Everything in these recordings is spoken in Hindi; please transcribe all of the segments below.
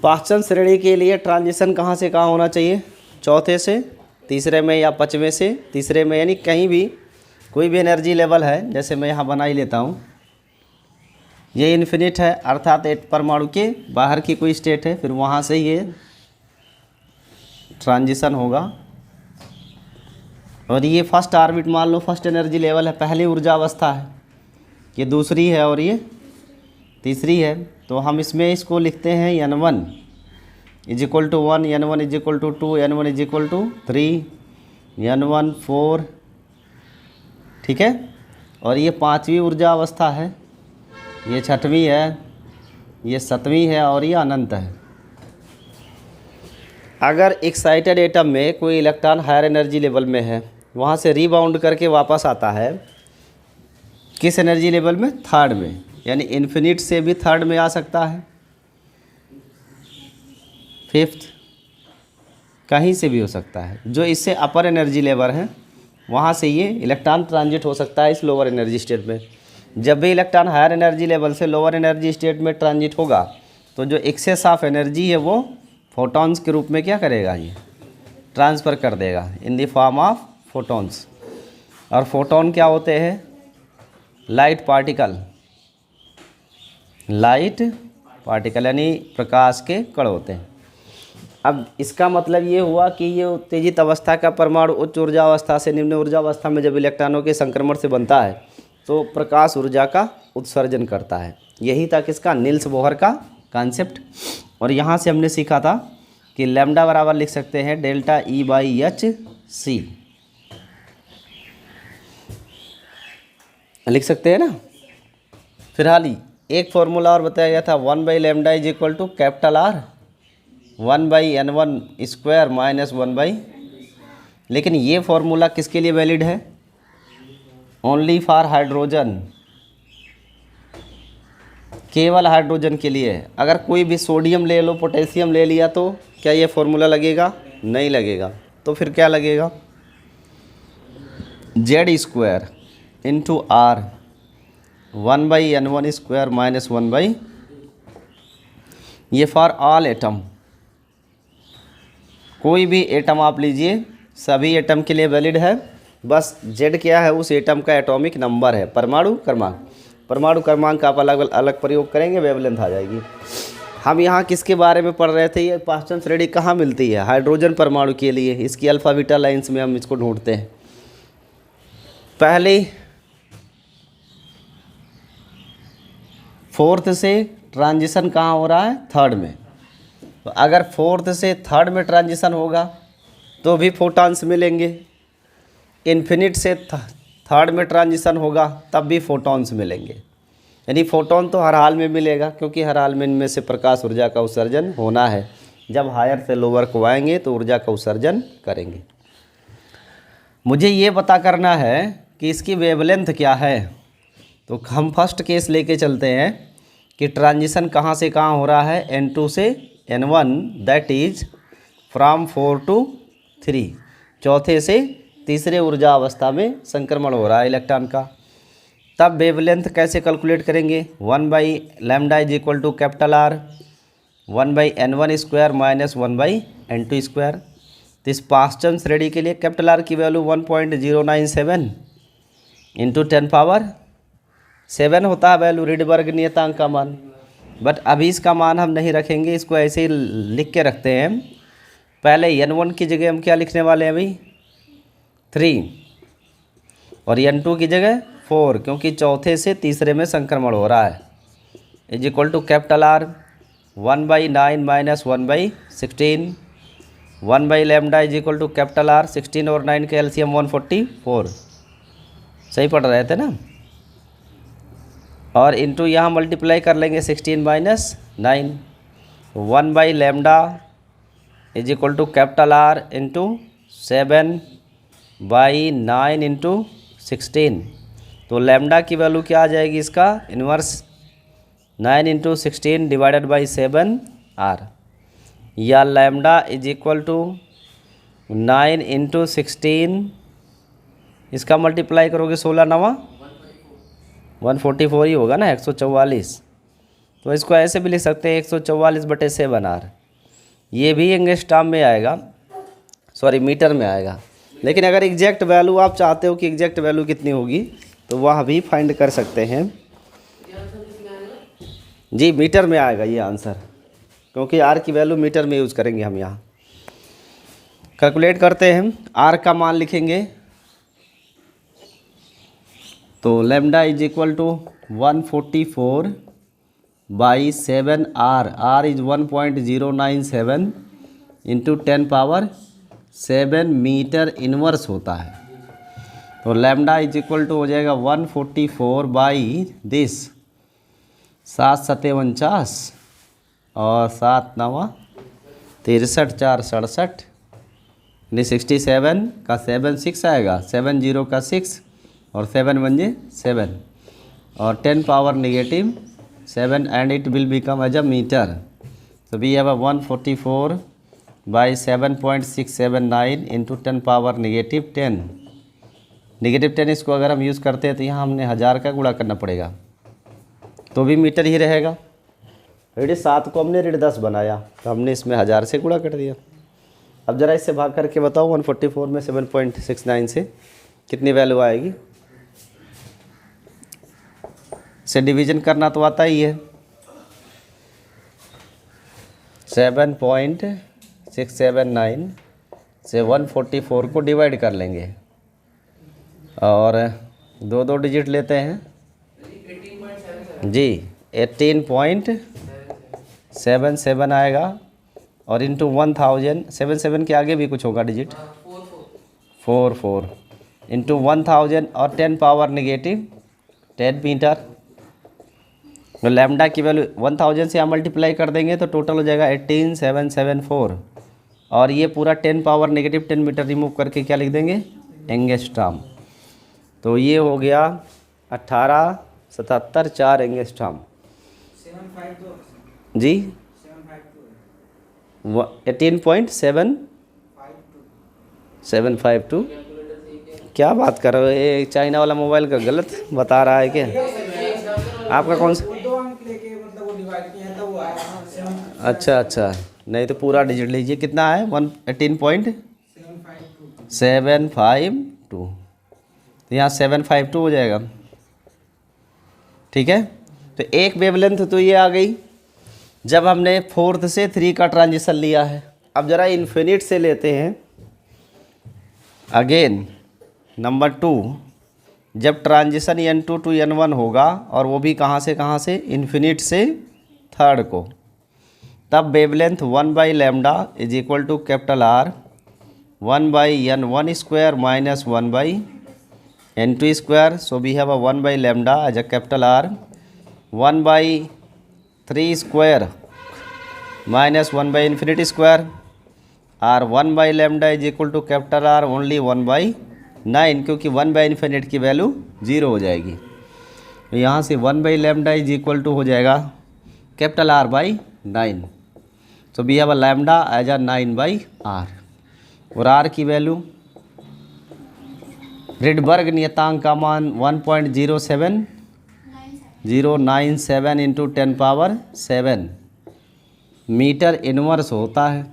पाचन श्रेणी के लिए ट्रांजिशन कहाँ से कहाँ होना चाहिए? चौथे से तीसरे में या पाँचवें से तीसरे में, यानी कहीं भी कोई भी एनर्जी लेवल है, जैसे मैं यहाँ बना ही लेता हूँ, ये इन्फिनिट है अर्थात एक परमाणु के बाहर की कोई स्टेट है, फिर वहाँ से ये ट्रांजिशन होगा। और ये फर्स्ट ऑर्बिट मान लो, फर्स्ट एनर्जी लेवल है, पहली ऊर्जा अवस्था है, ये दूसरी है और ये तीसरी है। तो हम इसमें इसको लिखते हैं n1 is equal to 1, n1 is equal to 2, n1 is equal to 3, n1 4, ठीक है। और ये पांचवी ऊर्जा अवस्था है, ये छठवीं है, ये सातवीं है और ये अनंत है। अगर एक्साइटेड एटम में कोई इलेक्ट्रॉन हायर एनर्जी लेवल में है, वहाँ से रीबाउंड करके वापस आता है किस एनर्जी लेवल में? थर्ड में, यानी इन्फिनिट से भी थर्ड में आ सकता है, फिफ्थ, कहीं से भी हो सकता है। जो इससे अपर एनर्जी लेवल है वहाँ से ये इलेक्ट्रॉन ट्रांजिट हो सकता है इस लोअर एनर्जी स्टेट में। जब भी इलेक्ट्रॉन हायर एनर्जी लेवल से लोअर एनर्जी स्टेट में ट्रांजिट होगा तो जो एक्सेस ऑफ एनर्जी है वो फोटॉन्स के रूप में क्या करेगा? ये ट्रांसफ़र कर देगा in the form of photons. और फोटॉन क्या होते हैं? लाइट पार्टिकल, लाइट पार्टिकल यानी प्रकाश के कण होते हैं। अब इसका मतलब ये हुआ कि ये उत्तेजित अवस्था का परमाणु उच्च ऊर्जा अवस्था से निम्न ऊर्जा अवस्था में जब इलेक्ट्रॉनों के संक्रमण से बनता है तो प्रकाश ऊर्जा का उत्सर्जन करता है। यही था किसका? नील्स बोहर का कॉन्सेप्ट। और यहाँ से हमने सीखा था कि लैम्डा बराबर लिख सकते हैं delta E by H C, लिख सकते हैं ना। फिलहाल एक फॉर्मूला और बताया गया था, 1 by lambda is equal to capital R 1 by n1 square minus 1 by. लेकिन ये फॉर्मूला किसके लिए वैलिड है? ओनली फॉर हाइड्रोजन, केवल हाइड्रोजन के लिए। अगर कोई भी सोडियम ले लो, पोटेशियम ले लिया तो क्या ये फॉर्मूला लगेगा? नहीं लगेगा। तो फिर क्या लगेगा? Z square into R 1 by n1 square minus 1 by, ये फॉर ऑल एटम, कोई भी एटम आप लीजिए, सभी एटम के लिए वैलिड है। बस जेड क्या है? उस एटम का एटॉमिक नंबर है, परमाणु क्रमांक। परमाणु क्रमांक का आप अलग अलग प्रयोग करेंगे, वेवलेंथ आ जाएगी। हम यहाँ किसके बारे में पढ़ रहे थे? ये पाचन श्रेणी कहाँ मिलती है? हाइड्रोजन परमाणु के लिए। इसकी अल्फा बीटा लाइन्स में हम इसको ढूंढते हैं। पहले फोर्थ से ट्रांजिशन कहाँ हो रहा है? थर्ड में। तो अगर फोर्थ से थर्ड में ट्रांजिशन होगा तो भी फोटॉन्स मिलेंगे। इन्फिनिट से थर्ड में ट्रांजिशन होगा तब भी फोटॉन्स मिलेंगे। यानी फोटॉन तो हर हाल में मिलेगा, क्योंकि हर हाल में इनमें से प्रकाश ऊर्जा का उत्सर्जन होना है। जब हायर से लोअर को आएंगे तो ऊर्जा का उत्सर्जन करेंगे। मुझे ये पता करना है कि इसकी वेवलेंथ क्या है। तो हम फर्स्ट केस लेके चलते हैं कि ट्रांजिशन कहाँ से कहाँ हो रहा है? n2 से n1, that is from 4 to 3, चौथे से तीसरे ऊर्जा अवस्था में संक्रमण हो रहा है इलेक्ट्रॉन का। तब वेवलेंथ कैसे कैलकुलेट करेंगे? 1 by lambda is equal to capital R 1 by n1 square minus 1 by n2 square. तो इस पाचन श्रेणी के लिए कैपिटल आर की वैल्यू 1.097 इंटू 10 पावर 7 होता है वैल्यू, रिडबर्ग नियतांक का मान। बट अभी इसका मान हम नहीं रखेंगे, इसको ऐसे ही लिख के रखते हैं। पहले n1 की जगह हम क्या लिखने वाले हैं अभी? 3, और n2 की जगह 4, क्योंकि चौथे से तीसरे में संक्रमण हो रहा है। Is equal to capital R 1 by 9 minus 1 by 16, 1 by lambda is equal to capital R 16 और 9 के एलसीएम 144। सही पढ़ रहे थे ना? और इंटू यहाँ मल्टीप्लाई कर लेंगे 16 minus 9, 1 by lambda is equal to capital R into 7 by 9 into 16। तो लैम्डा की वैल्यू क्या आ जाएगी? इसका inverse 9 into 16 divided by 7 R, या lambda is equal to 9 into 16, इसका मल्टीप्लाई करोगे 16 9 144 ही होगा ना, 144। तो इसको ऐसे भी लिख सकते हैं 144/7 R। ये भी एंगस्ट्रॉम में आएगा, सॉरी मीटर में आएगा। लेकिन अगर एग्जैक्ट वैल्यू आप चाहते हो कि एग्जैक्ट वैल्यू कितनी होगी तो वह भी फाइंड कर सकते हैं। जी मीटर में आएगा ये आंसर, क्योंकि आर की वैल्यू मीटर में यूज़ करेंगे हम यहाँ। कैलकुलेट करते हैं, आर का मान लिखेंगे तो lambda is equal to 144/7 R। R is 1.097 into 10⁻7 metre inverse होता है। तो लैम्डा इज इक्वल टू हो जाएगा 144/this 7×7 = 49 और 7×9 = 63, 4 = 67 यानी 67 का 7 6 आएगा, 7 0 का 6 और 7 1 = 7 और 10⁻⁻7 and it will become as a meter. So we have a 144/7.679 into 10⁻⁻10। -10 इसको अगर हम यूज़ करते हैं तो यहाँ हमने 1000 का गुणा करना पड़ेगा तो भी मीटर ही रहेगा। रेडी 7 को हमने रेडी 10 बनाया तो हमने इसमें 1000 से गुणा कर दिया। अब ज़रा इससे भाग करके बताओ 144 में 7.69 से कितनी वैल्यू आएगी। से डिवीजन करना तो आता ही है। 7.679 से 144 को डिवाइड कर लेंगे और 2 डिजिट लेते हैं जी। 18.77 आएगा और इंटू 1000, 77 के आगे भी कुछ होगा डिजिट, 44 इंटू 1000 और 10⁻⁻10 मीटर। तो लैम्डा की वैल्यू 1000 से आप मल्टीप्लाई कर देंगे तो टोटल हो जाएगा 18774 और ये पूरा 10⁻⁻10 मीटर रिमूव करके क्या लिख देंगे, एंगस्ट्रॉम। तो ये हो गया 1877 4 एंगस्ट्रॉम जी। 18.752। क्या बात कर रहे हो, ये चाइना वाला मोबाइल का गलत बता रहा है क्या? आपका कौन सा? अच्छा, नहीं तो पूरा डिजिट लीजिए। कितना है 18.752 तो यहाँ 752 हो जाएगा। ठीक है, तो एक वेवलेंथ तो ये आ गई जब हमने 4th से 3 का ट्रांजिशन लिया है। अब ज़रा इन्फिनिट से लेते हैं अगेन। नंबर 2, जब ट्रांजिशन n2 to n1 होगा और वो भी कहाँ से इन्फिनिट से 3rd को, तब wavelength 1/λ is equal to capital R 1/n1 square minus 1/n2 square. So we have a 1/λ as a capital R 1/3 square minus 1/∞ square और 1/λ is equal to capital R only 1/9, क्योंकि 1/∞ की वैल्यू 0 हो जाएगी। तो यहाँ से 1/λ इज इक्वल टू हो जाएगा कैपिटल R/9। तो we have a lambda as a 9/R और R की वैल्यू रिडबर्ग नियतांक का मान 1.07097 इंटू 10⁻7 मीटर इनवर्स होता है।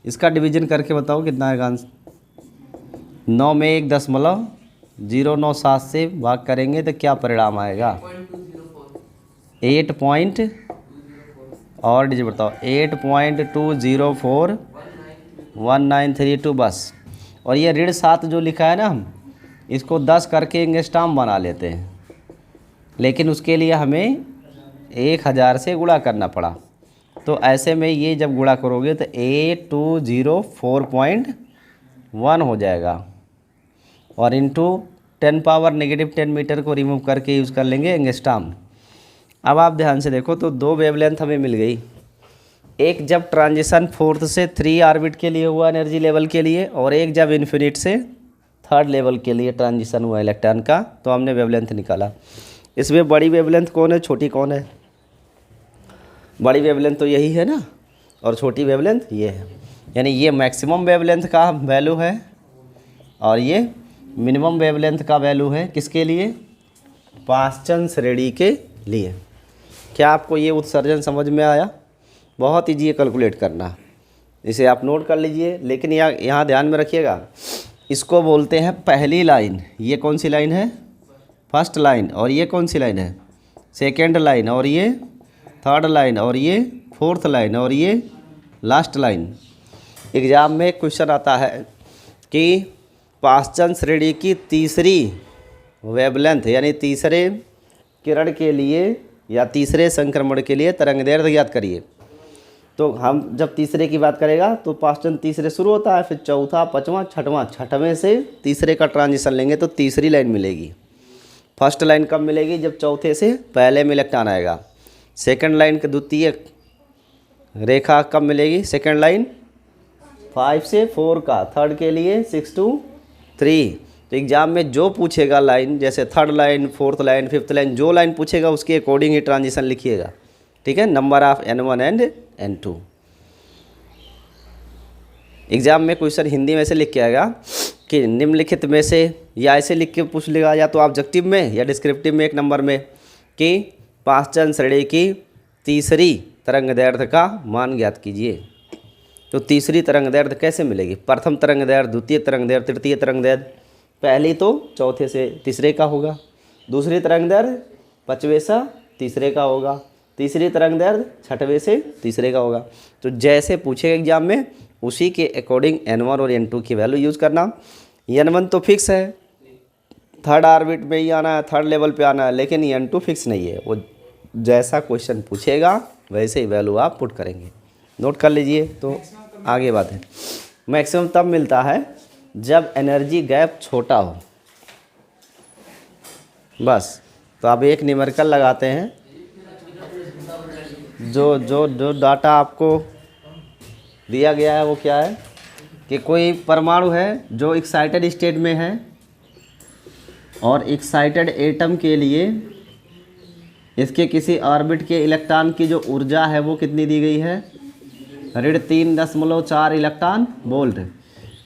इसका डिवीजन करके बताओ कितना आएगा आंसर। 9 में 1.097 से भाग करेंगे तो क्या परिणाम आएगा, 8 पॉइंट और डिजिट बताओ 8.2041932 बस। और ये ऋण 7 जो लिखा है ना, हम इसको 10 करके एंगस्ट्रॉम बना लेते हैं, लेकिन उसके लिए हमें 1000 से गुणा करना पड़ा। तो ऐसे में ये जब गुणा करोगे तो 8204.1 हो जाएगा और इंटू 10⁻⁻10 मीटर को रिमूव करके यूज़ कर लेंगे एंगस्ट्रॉम। अब आप ध्यान से देखो तो 2 वेवलेंथ हमें मिल गई। एक जब ट्रांजिशन 4th से 3 ऑर्बिट के लिए हुआ एनर्जी लेवल के लिए, और एक जब इन्फिनिट से 3rd लेवल के लिए ट्रांजिशन हुआ इलेक्ट्रॉन का, तो हमने वेवलेंथ निकाला। इसमें बड़ी वेवलेंथ कौन है, छोटी कौन है? बड़ी वेवलेंथ तो यही है ना, और छोटी वेवलेंथ ये है। यानी ये मैक्सिमम वेवलेंथ का वैल्यू है और ये मिनिमम वेवलेंथ का वैल्यू है। किसके लिए? पाश्चन श्रेणी के लिए। क्या आपको ये उत्सर्जन समझ में आया? बहुत ईजी है कैलकुलेट करना, इसे आप नोट कर लीजिए। लेकिन यहाँ ध्यान में रखिएगा, इसको बोलते हैं पहली लाइन। ये कौन सी लाइन है? First line. और ये कौन सी लाइन है? Second line. और ये थर्ड लाइन। और ये फोर्थ लाइन। और ये लास्ट लाइन। एग्ज़ाम में क्वेश्चन आता है कि पासचंद श्रेणी की तीसरी वेवलेंथ यानी तीसरे किरण के लिए या तीसरे संक्रमण के लिए तरंगदैर्ध्य ज्ञात करिए। तो हम जब तीसरे की बात करेगा तो पासचंद तीसरे शुरू होता है, फिर चौथा, पाँचवां, छठवां, छठवें से तीसरे का ट्रांजिशन लेंगे तो तीसरी लाइन मिलेगी। फर्स्ट लाइन कब मिलेगी? जब चौथे से पहले में इलेक्ट्रॉन आएगा। सेकंड लाइन के द्वितीय रेखा कब मिलेगी? सेकंड लाइन 5 से 4 का, थर्ड के लिए 6 to 3। तो एग्ज़ाम में जो पूछेगा लाइन, जैसे third line, fourth line, fifth line, जो लाइन पूछेगा उसके अकॉर्डिंग ही ट्रांजिशन लिखिएगा, ठीक है? Number of N1 and N2। Exam में क्वेश्चन हिंदी में से लिख के आएगा कि निम्नलिखित में से, या ऐसे लिख के पूछ लेगा, या तो ऑब्जेक्टिव में या डिस्क्रिप्टिव में एक नंबर में, कि पासचंद श्रेणी की तीसरी तरंगदैर्ध्य का मान ज्ञात कीजिए। तो तीसरी तरंगदैर्ध्य कैसे मिलेगी? प्रथम तरंगदैर्ध्य, द्वितीय तरंगदैर्ध्य, तृतीय तरंगदैर्ध्य। पहली तो चौथे से तीसरे का होगा, दूसरी तरंगदैर्ध्य पाँचवें से तीसरे का होगा, तीसरी तरंगदैर्ध्य छठवें से तीसरे का होगा। तो जैसे पूछेगा एग्जाम में उसी के अकॉर्डिंग N1 और N2 की वैल्यू यूज़ करना। N1 तो फिक्स है, थर्ड ऑर्बिट में ही आना है, थर्ड लेवल पे आना है, लेकिन N2 फिक्स नहीं है। वो जैसा क्वेश्चन पूछेगा वैसे ही वैल्यू आप पुट करेंगे। नोट कर लीजिए। तो आगे बात है, मैक्सिमम तब मिलता है जब एनर्जी गैप छोटा हो, बस। तो अब एक न्यूमेरिकल लगाते हैं। जो डाटा आपको दिया गया है वो क्या है कि कोई परमाणु है जो एक्साइटेड स्टेट में है, और एक्साइटेड एटम के लिए इसके किसी ऑर्बिट के इलेक्ट्रॉन की जो ऊर्जा है वो कितनी दी गई है? 3.4 इलेक्ट्रॉन वोल्ट।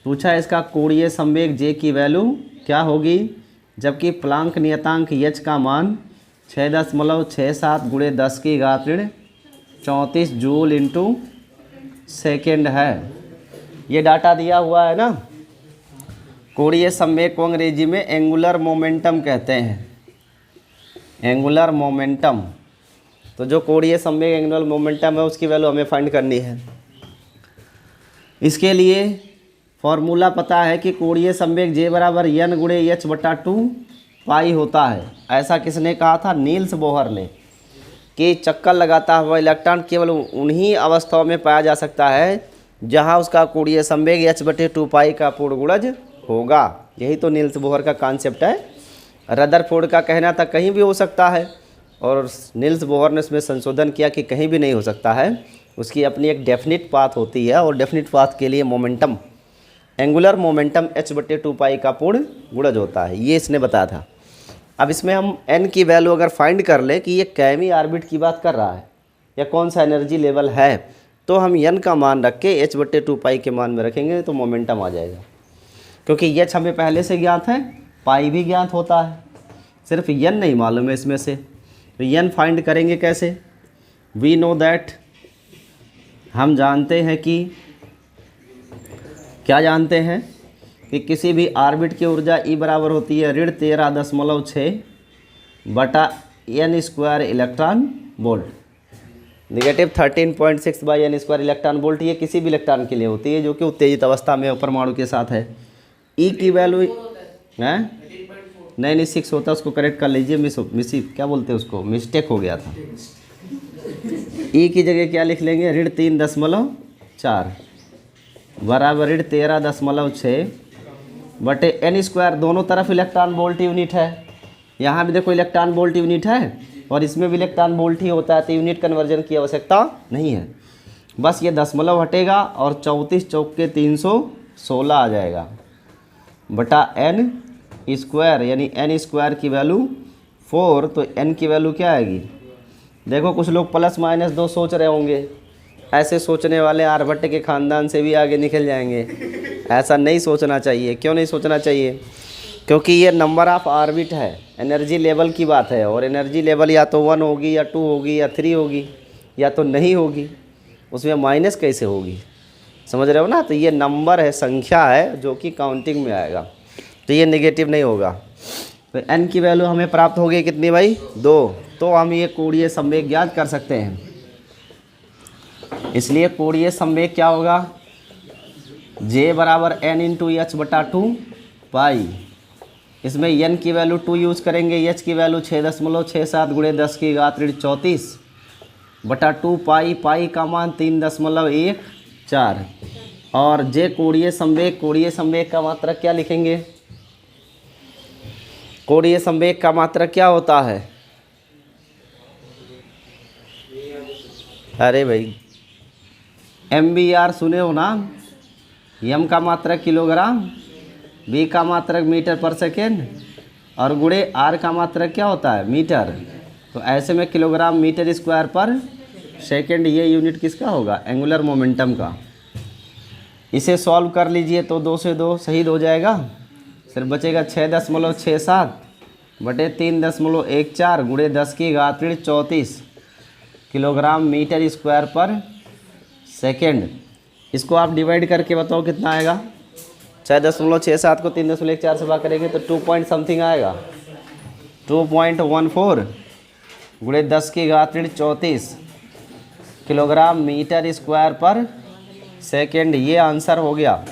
पूछा इसका कोणीय संवेग J की वैल्यू क्या होगी, जबकि प्लांक नियतांक H का मान 6.67 × 10⁻34 जूल इंटू सेकेंड है। ये डाटा दिया हुआ है ना। कोणीय संवेग को अंग्रेजी में एंगुलर मोमेंटम कहते हैं, एंगुलर मोमेंटम। तो जो कोणीय संवेग एंगुलर मोमेंटम है उसकी वैल्यू हमें फाइंड करनी है। इसके लिए फॉर्मूला पता है कि कोणीय संवेग J बराबर N × H/2 पाई होता है। ऐसा किसने कहा था? नील्स बोहर ने, कि चक्कर लगाता हुआ इलेक्ट्रॉन केवल उन्हीं अवस्थाओं में पाया जा सकता है जहां उसका कोणीय संवेग H/2 पाई का पूर्ण गुणज होगा। यही तो नील्स बोहर का कॉन्सेप्ट है। रदरफोर्ड का कहना था कहीं भी हो सकता है, और नील्स बोहर ने उसमें संशोधन किया कि कहीं भी नहीं हो सकता है, उसकी अपनी एक डेफिनिट पाथ होती है, और डेफिनिट पाथ के लिए मोमेंटम, एंगुलर मोमेंटम H/2 पाई का पूर्ण गुणज होता है। ये इसने बताया था। अब इसमें हम N की वैल्यू अगर फाइंड कर ले कि ये कैमी ऑर्बिट की बात कर रहा है या कौन सा एनर्जी लेवल है, तो हम N का मान रख के H/2 पाई के मान में रखेंगे तो मोमेंटम आ जाएगा। क्योंकि H हमें पहले से ज्ञात है, पाई भी ज्ञात होता है, सिर्फ N नहीं मालूम है इसमें से। तो N फाइंड करेंगे कैसे? वी नो दैट, हम जानते हैं कि, क्या जानते हैं कि किसी भी ऑर्बिट की ऊर्जा E बराबर होती है 13.6 बटा N² electron volt, -13.6/N² electron volt. ये किसी भी इलेक्ट्रॉन के लिए होती है जो कि उत्तेजित अवस्था में परमाणु के साथ है। E की वैल्यू है नहीं 6 होता, उसको करेक्ट कर लीजिए। क्या बोलते हैं उसको, मिस्टेक हो गया था। E की जगह क्या लिख लेंगे? 3.4 बराबर 13.6 बटे N²। दोनों तरफ इलेक्ट्रॉन वोल्ट यूनिट है। यहाँ भी देखो इलेक्ट्रॉन वोल्ट यूनिट है और इसमें भी इलेक्ट्रॉन वोल्ट ही होता है, तो यूनिट कन्वर्जन की आवश्यकता नहीं है। बस ये दशमलव हटेगा और 34 चौक के 316 आ जाएगा बटा N² यानी N² की वैल्यू 4। तो N की वैल्यू क्या आएगी? देखो कुछ लोग +-2 सोच रहे होंगे। ऐसे सोचने वाले आर्यभट्ट के ख़ानदान से भी आगे निकल जाएंगे। ऐसा नहीं सोचना चाहिए। क्यों नहीं सोचना चाहिए? क्योंकि ये नंबर ऑफ ऑर्बिट है, एनर्जी लेवल की बात है, और एनर्जी लेवल या तो 1 होगी या 2 होगी या 3 होगी या तो नहीं होगी, उसमें माइनस कैसे होगी, समझ रहे हो ना। तो ये नंबर है, संख्या है, जो कि काउंटिंग में आएगा, तो ये नेगेटिव नहीं होगा। तो n की वैल्यू हमें प्राप्त हो गई कितनी भाई, 2। तो हम ये कोणीय संवेग ज्ञात कर सकते हैं। इसलिए कोणीय संवेग क्या होगा, J बराबर n इंटू एच बटा 2 पाई। इसमें n की वैल्यू 2 यूज़ करेंगे, h की वैल्यू 6.67 गुणे 10 की घात ऋण 34 बटा 2 पाई, पाई का मान 3.14, और J कोणीय संवेग, कोणीय संवेग का मात्रक क्या लिखेंगे, कोणीय संवेग का मात्रक क्या होता है, अरे भाई MVR सुने हो ना, m का मात्रक किलोग्राम, v का मात्रक मीटर पर सेकेंड, और गुणे r का मात्रक क्या होता है, मीटर। तो ऐसे में किलोग्राम मीटर स्क्वायर पर सेकेंड, ये यूनिट किसका होगा, एंगुलर मोमेंटम का। इसे सॉल्व कर लीजिए तो 2 से 2 शहीद हो जाएगा, फिर बचेगा 6.67 बटे 3.14 गुणे 10 की घात ऋण 34 किलोग्राम मीटर स्क्वायर पर सेकेंड। इसको आप डिवाइड करके बताओ कितना आएगा, 6.67 को 3.14 से भाग करेंगे तो 2 पॉइंट समथिंग आएगा, 2.14 गुणे 10 की घात ऋण 34 किलोग्राम मीटर स्क्वायर पर सेकेंड, ये आंसर हो गया।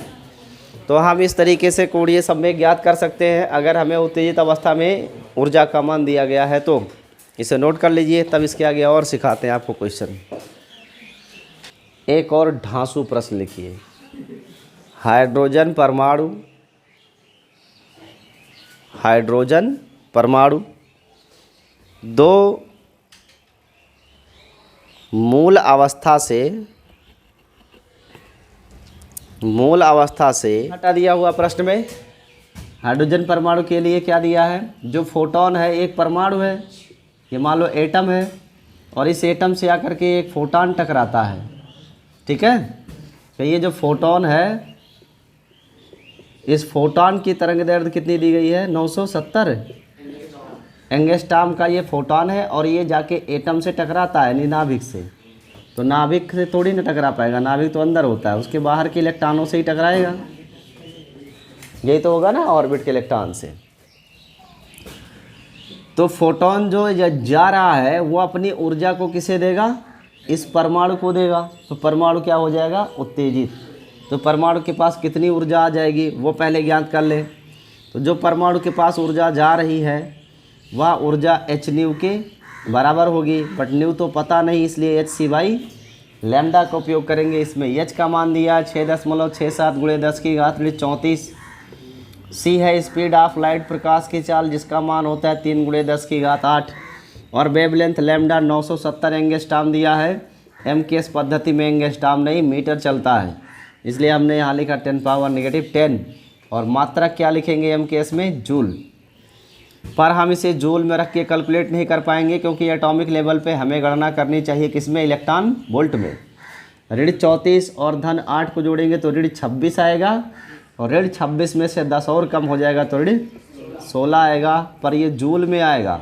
तो हम इस तरीके से कोणीय संवेग ज्ञात कर सकते हैं अगर हमें उत्तेजित अवस्था में ऊर्जा का मान दिया गया है तो। इसे नोट कर लीजिए, तब इसके आगे और सिखाते हैं आपको क्वेश्चन। एक और ढांसू प्रश्न लिखिए, हाइड्रोजन परमाणु दो मूल अवस्था से हटा दिया हुआ प्रश्न में हाइड्रोजन परमाणु के लिए क्या दिया है, जो फोटोन है एक परमाणु है, ये मान लो एटम है, और इस एटम से आकर के एक फोटोन टकराता है, ठीक है। तो ये जो फोटोन है, इस फोटोन की तरंग दैर्ध्य कितनी दी गई है, 970 एंगस्ट्रॉम का ये फोटोन है, और ये जाके एटम से टकराता है, यानी नाभिक से। तो नाभिक से थोड़ी ना टकरा पाएगा, नाभिक तो अंदर होता है, उसके बाहर के इलेक्ट्रॉनों से ही टकराएगा, यही तो होगा ना, ऑर्बिट के इलेक्ट्रॉन से। तो फोटोन जो जा रहा है वो अपनी ऊर्जा को किसे देगा, इस परमाणु को देगा। तो परमाणु क्या हो जाएगा, उत्तेजित। तो परमाणु के पास कितनी ऊर्जा आ जाएगी वो पहले ज्ञात कर ले। तो जो परमाणु के पास ऊर्जा जा रही है वह ऊर्जा h न्यू के बराबर होगी, बट न्यू तो पता नहीं, इसलिए hc/लैम्डा का उपयोग करेंगे। इसमें h का मान दिया 6.67 गुणे 10 की घात ऋण 34। c है स्पीड ऑफ लाइट, प्रकाश की चाल, जिसका मान होता है 3 गुणे 10 की घात 8, और वेवलेंथ लैम्डा 970 एंगस्ट्रॉम दिया है। MKS पद्धति में एंगस्ट्रॉम नहीं मीटर चलता है, इसलिए हमने यहाँ लिखा 10⁻⁻10, और मात्रक क्या लिखेंगे MKS में, जूल। पर हम इसे जूल में रख के कैलकुलेट नहीं कर पाएंगे, क्योंकि एटॉमिक लेवल पे हमें गणना करनी चाहिए किसमें, इलेक्ट्रॉन वोल्ट में। ऋण 34 और धन 8 को जोड़ेंगे तो ऋण 26 आएगा, और ऋण 26 में से 10 और कम हो जाएगा तो ऋण 16 आएगा, पर ये जूल में आएगा,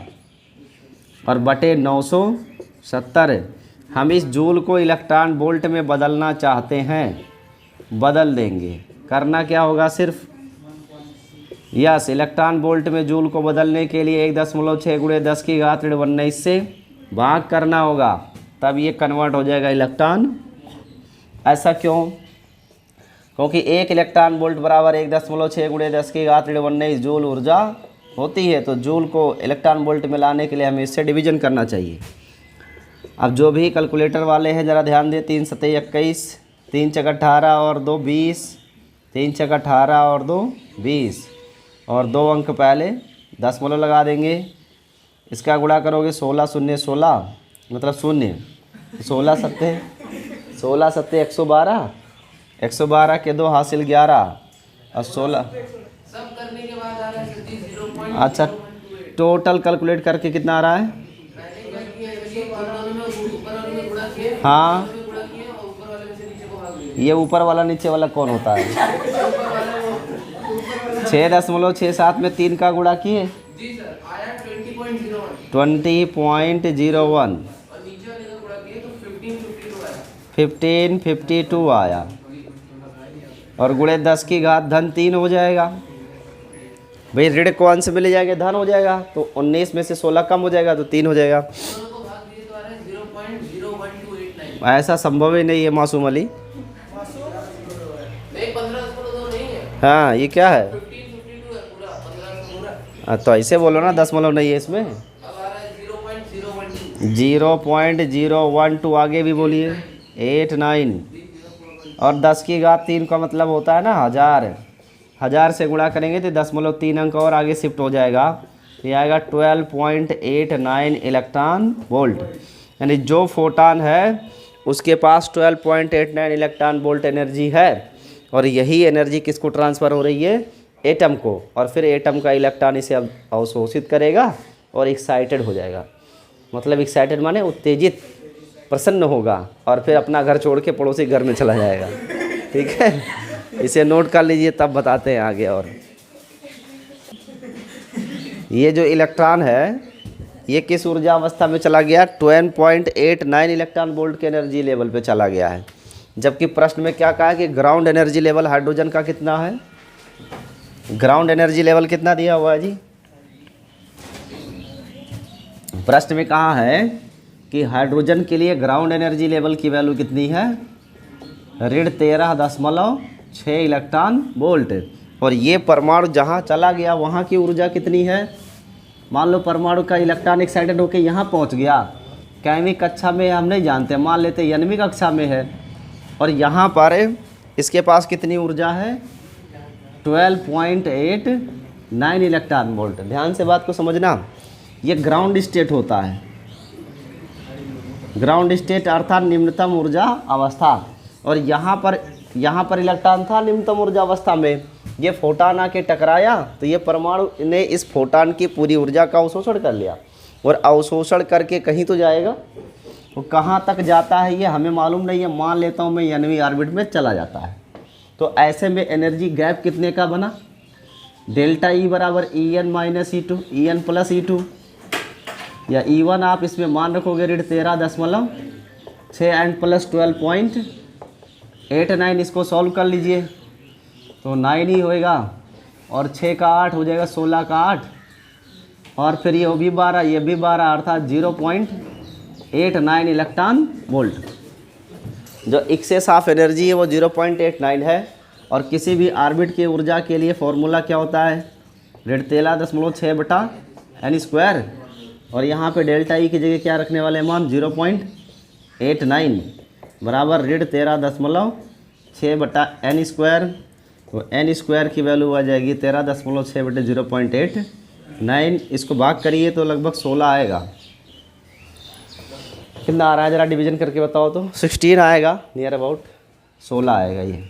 और बटे 970। हम इस जूल को इलेक्ट्रॉन वोल्ट में बदलना चाहते हैं, बदल देंगे। करना क्या होगा, सिर्फ यस, इलेक्ट्रॉन वोल्ट में जूल को बदलने के लिए 1.6 गुणे 10 की घात ऋण 19 से भाग करना होगा, तब ये कन्वर्ट हो जाएगा इलेक्ट्रॉन। ऐसा क्यों, क्योंकि एक इलेक्ट्रॉन वोल्ट बराबर 1.6 गुणे 10 की घात ऋण 19 जूल ऊर्जा होती है। तो जूल को इलेक्ट्रॉन वोल्ट में लाने के लिए हमें इससे डिवीजन करना चाहिए। अब जो भी कैलकुलेटर वाले हैं ज़रा ध्यान दें, 3 सतह 21, 3 चक 18 और 2 20, 3 चक 18 और 2 20, और 2 अंक पहले दशमलव लगा देंगे। इसका गुणा करोगे 16 शून्य 16 मतलब शून्य, 16 सत्ते 112, 112 के 2 हासिल 11 और 16 सब करने के बाद आ रहा है। अच्छा, टोटल कैलकुलेट करके कितना आ रहा है, हाँ ये ऊपर वाला नीचे वाला कौन होता है, 6.67 में 3 का गुणा किए जी सर, आया 20.01 20.01 और नीचे वाले का गुणा किए तो 1552 आया। 1552 आया और गुणे 10 की घात धन 3 हो जाएगा। भाई ऋण को अंश में ले जाएंगे धन हो जाएगा, तो 19 में से 16 कम हो जाएगा तो 3 हो जाएगा। दोनों को भाग दिए तो आ रहा है 0.01289। ऐसा संभव ही नहीं है मासूम अली। नहीं 15 नहीं है, हाँ ये क्या है? 1552 है पूरा, 15 पूरा। तो ऐसे बोलो ना, दशमलव नहीं है इसमें। अब आ रहा है 0.012। 0.012 आगे भी बोलिए 89 और 10 की घात 3 का मतलब होता है ना 1000। 1000 से गुणा करेंगे तो 0.3 अंक और आगे शिफ्ट हो जाएगा, तो ये आएगा 12.89 इलेक्ट्रॉन वोल्ट। यानी जो फोटान है उसके पास 12.89 इलेक्ट्रॉन वोल्ट एनर्जी है, और यही एनर्जी किसको ट्रांसफ़र हो रही है? एटम को, और फिर एटम का इलेक्ट्रॉन इसे अवशोषित करेगा और एक्साइटेड हो जाएगा। मतलब एक्साइटेड माने उत्तेजित, प्रसन्न होगा, और फिर अपना घर छोड़ के पड़ोसी घर में चला जाएगा। ठीक है, इसे नोट कर लीजिए, तब बताते हैं आगे। और ये जो इलेक्ट्रॉन है ये किस ऊर्जा अवस्था में चला गया? 12.89 इलेक्ट्रॉन वोल्ट के एनर्जी लेवल पे चला गया है। जबकि प्रश्न में क्या कहा है कि ग्राउंड एनर्जी लेवल हाइड्रोजन का कितना है? ग्राउंड एनर्जी लेवल कितना दिया हुआ है जी? प्रश्न में कहा है कि हाइड्रोजन के लिए ग्राउंड एनर्जी लेवल की वैल्यू कितनी है? ऋण 13.6 इलेक्ट्रॉन वोल्ट। और ये परमाणु जहाँ चला गया वहाँ की ऊर्जा कितनी है? मान लो परमाणु का इलेक्ट्रॉन एक्साइटेड होकर यहाँ पहुँच गया, कैमिक कक्षा में हम नहीं जानते, मान लेते यान्विक कक्षा में है, और यहाँ पर इसके पास कितनी ऊर्जा है? 12.89 इलेक्ट्रॉन वोल्ट। ध्यान से बात को समझना, ये ग्राउंड स्टेट होता है। ग्राउंड स्टेट अर्थात निम्नतम ऊर्जा अवस्था, और यहाँ पर इलेक्ट्रॉन था निम्नतम ऊर्जा अवस्था में। ये फोटान आके टकराया तो ये परमाणु ने इस फोटान की पूरी ऊर्जा का अवशोषण कर लिया, और अवशोषण करके कहीं तो जाएगा, वो कहाँ तक जाता है ये हमें मालूम नहीं है। मान लेता हूँ मैं यान्वी ऑर्बिट में चला जाता है, तो ऐसे में एनर्जी गैप कितने का बना? डेल्टा ई बराबर En minus E2, En plus E2, या E1 आप इसमें मान रखोगे ऋण 13.6 एंड प्लस 12.89। इसको सॉल्व कर लीजिए तो 9 ही होएगा, और 6 का 8 हो जाएगा 16 का 8, और फिर ये भी 12, ये भी 12, अर्थात 0.89 इलेक्ट्रॉन वोल्ट। जो एक्सेस ऑफ एनर्जी है वो 0.89 है। और किसी भी ऑर्बिट की ऊर्जा के लिए फॉर्मूला क्या होता है? ऋण 13.6/n², और यहाँ पे डेल्टा ई की जगह क्या रखने वाले हैं मान? 0.89 बराबर ऋण 13.6/n²। तो n² की वैल्यू आ जाएगी 13.6/0.89। इसको भाग करिए तो लगभग 16 आएगा। कितना आ रहा है ज़रा डिवीजन करके बताओ तो? 16 आएगा, नियर अबाउट 16 आएगा। ये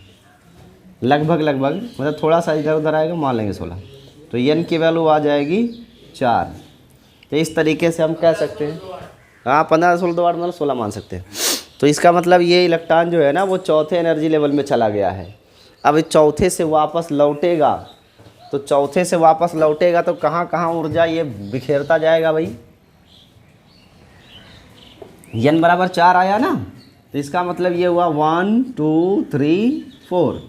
लगभग मतलब थोड़ा सा इधर उधर आएगा, मान लेंगे 16। तो n की वैल्यू आ जाएगी 4। तो इस तरीके से हम कह सकते हैं, हाँ 15 16 2 8 मतलब 16 मान सकते हैं। तो इसका मतलब ये इलेक्ट्रॉन जो है ना वो चौथे एनर्जी लेवल में चला गया है। अब चौथे से वापस लौटेगा, तो चौथे से वापस लौटेगा तो कहाँ कहाँ ऊर्जा ये बिखेरता जाएगा भाई? n बराबर 4 आया ना, तो इसका मतलब ये हुआ 1 2 3 4।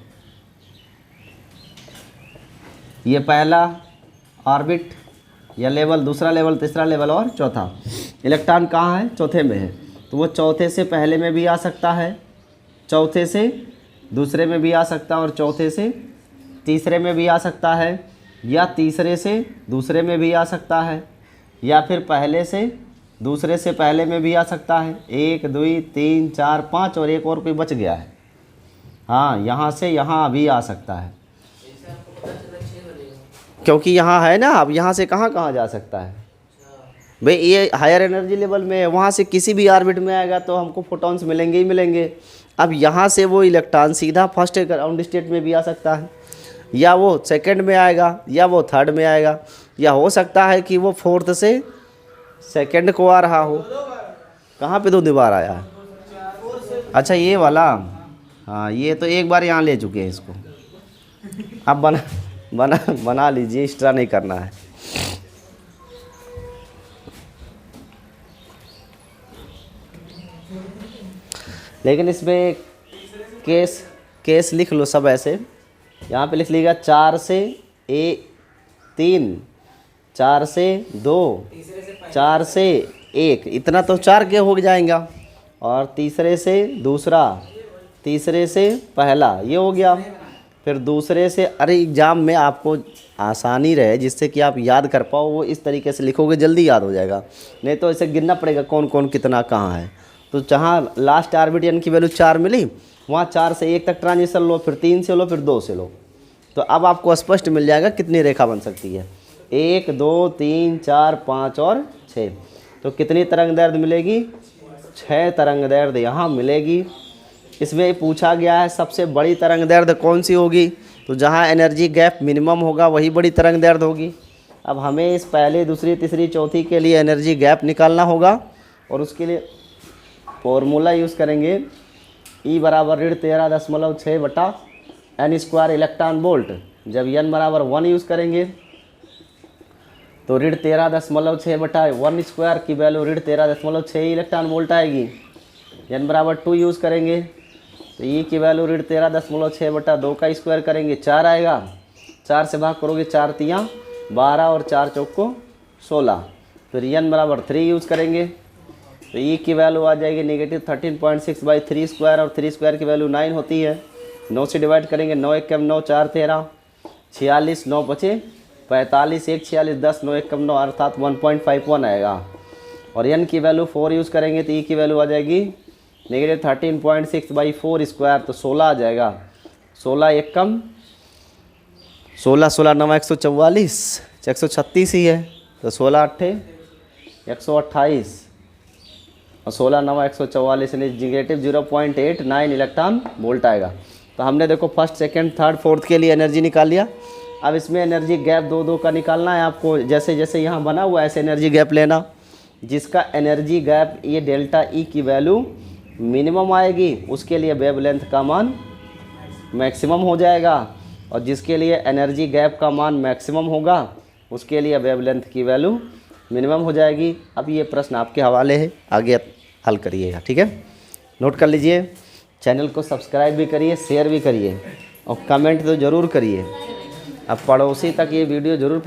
ये पहला ऑर्बिट या लेवल, दूसरा लेवल, तीसरा लेवल और चौथा। इलेक्ट्रॉन कहाँ है? चौथे में है, तो वो चौथे से पहले में भी आ सकता है, चौथे से दूसरे में भी आ सकता है, और चौथे से तीसरे में भी आ सकता है, या तीसरे से दूसरे में भी आ सकता है, या फिर पहले से दूसरे से पहले में भी आ सकता है। 1 2 3 4 5 और एक और कोई बच गया है। हाँ, यहाँ से यहाँ भी आ सकता है, क्योंकि यहाँ है ना। अब यहाँ से कहाँ कहाँ जा सकता है भाई? ये हायर एनर्जी लेवल में है, वहाँ से किसी भी ऑर्बिट में आएगा तो हमको फोटॉन्स मिलेंगे ही मिलेंगे। अब यहाँ से वो इलेक्ट्रॉन सीधा फर्स्ट ग्राउंड स्टेट में भी आ सकता है, या वो सेकंड में आएगा, या वो थर्ड में आएगा, या हो सकता है कि वो फोर्थ से सेकंड को आ रहा हो। कहाँ पे 2 बार आया है? अच्छा ये वाला, हाँ ये तो एक बार यहाँ ले चुके हैं इसको। अब बना लीजिए, एक्स्ट्रा नहीं करना है। लेकिन इसमें केस लिख लो सब ऐसे। यहाँ पे लिख लीजिएगा 4 से 3, 4 से 2, 4 से 1, इतना तो 4 के हो जाएगा। और तीसरे से दूसरा, तीसरे से पहला, ये हो गया। फिर दूसरे से, अरे एग्ज़ाम में आपको आसानी रहे जिससे कि आप याद कर पाओ, वो इस तरीके से लिखोगे जल्दी याद हो जाएगा। नहीं तो इसे गिनना पड़ेगा कौन कौन कितना कहाँ है। तो जहाँ लास्ट आर्बिट की वैल्यू 4 मिली, वहाँ 4 से 1 तक ट्रांजिशन लो, फिर 3 से लो, फिर 2 से लो। तो अब आपको स्पष्ट मिल जाएगा कितनी रेखा बन सकती है। 1, 2, 3, 4, 5 और 6। तो कितनी तरंग दैर्ध्य मिलेगी? 6 तरंग दैर्ध्य यहाँ मिलेगी। इसमें पूछा गया है सबसे बड़ी तरंग दैर्ध्य कौन सी होगी। तो जहाँ एनर्जी गैप मिनिमम होगा वही बड़ी तरंग दैर्ध्य होगी। अब हमें इस पहले, दूसरी, तीसरी, चौथी के लिए एनर्जी गैप निकालना होगा और उसके लिए फॉर्मूला यूज़ करेंगे। E बराबर 13.6/n² इलेक्ट्रॉन वोल्ट। जब n बराबर 1 यूज़ करेंगे तो 13.6/1² की वैल्यू 13.6 इलेक्ट्रॉन वोल्ट आएगी। n बराबर 2 यूज़ करेंगे तो E की वैल्यू 13.6/2 का स्क्वायर करेंगे, 4 आएगा। 4 से भाग करोगे, 4 तियाँ 12 और 4 चौक को 16। फिर n बराबर 3 यूज़ करेंगे तो E की वैल्यू आ जाएगी -13.6/3² और 3² की वैल्यू 9 होती है। 9 से डिवाइड करेंगे, 9 एकम 9, 4 13, 46, 9 बचे 45, 1 46, 10, 9 एकम 9 अर्थात 1.51 आएगा। और n की वैल्यू 4 यूज़ करेंगे तो E की वैल्यू आ जाएगी -13.6/4², तो 16 आ जाएगा। 16 एकम 16, 16 9 144, 136 ही है। तो 16 8 128 और 16 9 144 -0.89 इलेक्ट्रॉन वोल्ट आएगा। तो हमने देखो फर्स्ट, सेकंड, थर्ड, फोर्थ के लिए एनर्जी निकाल लिया। अब इसमें एनर्जी गैप 2-2 का निकालना है आपको। जैसे जैसे यहाँ बना हुआ ऐसे एनर्जी गैप लेना। जिसका एनर्जी गैप ये डेल्टा E की वैल्यू मिनिमम आएगी उसके लिए वेवलेंथ का मान मैक्सिमम हो जाएगा, और जिसके लिए एनर्जी गैप का मान मैक्सिमम होगा उसके लिए वेवलेंथ की वैल्यू मिनिमम हो जाएगी। अब ये प्रश्न आपके हवाले है, आगे हल करिएगा, ठीक है। नोट कर लीजिए। चैनल को सब्सक्राइब भी करिए, शेयर भी करिए और कमेंट तो ज़रूर करिए। अब पड़ोसी तक ये वीडियो ज़रूर